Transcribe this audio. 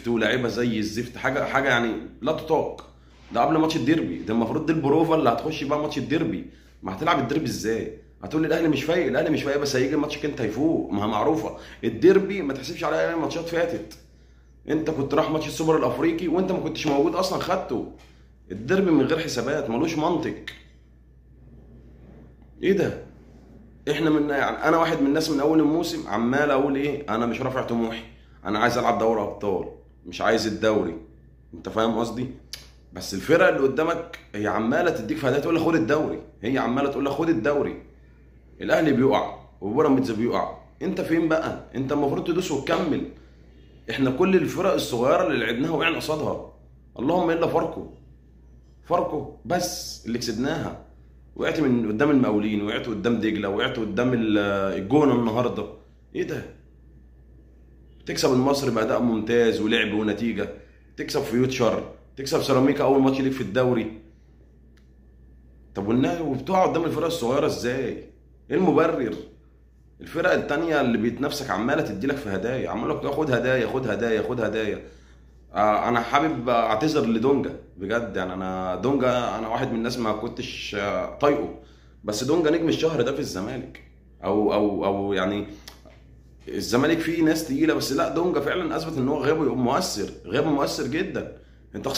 الزفت ولاعيبه زي الزفت، حاجه يعني لا تطاق. ده قبل ماتش الديربي، ده المفروض دي البروفا اللي هتخش بقى ماتش الديربي. ما هتلعب الديربي ازاي؟ هتقول لي الاهلي مش فايق، الاهلي مش فايق بس هيجي ماتشك انت هيفوق، ما هي معروفه. الديربي ما تحسبش عليها اي ماتشات فاتت. انت كنت رايح ماتش السوبر الافريقي وانت ما كنتش موجود اصلا خدته. الديربي من غير حسابات ملوش منطق. ايه ده؟ احنا من يعني انا واحد من الناس من اول الموسم عمال اقول ايه، انا مش رافع طموحي، انا عايز العب دوري ابطال، مش عايز الدوري. انت فاهم قصدي؟ بس الفرقه اللي قدامك هي عماله تديك في هدايا تقول لك خد الدوري، هي عماله تقول لك خد الدوري. الاهلي بيقع وبيراميدز بيقع، انت فين بقى؟ انت المفروض تدوس وتكمل. احنا كل الفرق الصغيره اللي لعبناها وقعنا قصادها، اللهم الا فاركو بس اللي كسبناها. وقعت من قدام المقاولين، وقعت قدام دجله، وقعت قدام الجونه النهارده. ايه ده؟ تكسب المصري باداء ممتاز ولعب ونتيجه، تكسب فيوتشر، تكسب سيراميكا اول ماتش ليك في الدوري. طب والنهي وبتقع قدام الفرق الصغيره ازاي؟ ايه المبرر؟ الفرق التانية اللي بتنافسك عماله تديلك في هدايا، عماله لك خد هدايا خد هدايا خد هدايا. انا حابب اعتذر لدونجا بجد، يعني انا دونجا انا واحد من الناس ما كنتش طايقه، بس دونجا نجم الشهر ده في الزمالك. او يعني الزمالك فيه ناس تقيله، بس لا دونجا فعلا اثبت ان هو غيابه مؤثر، غيابه مؤثر جدا. انت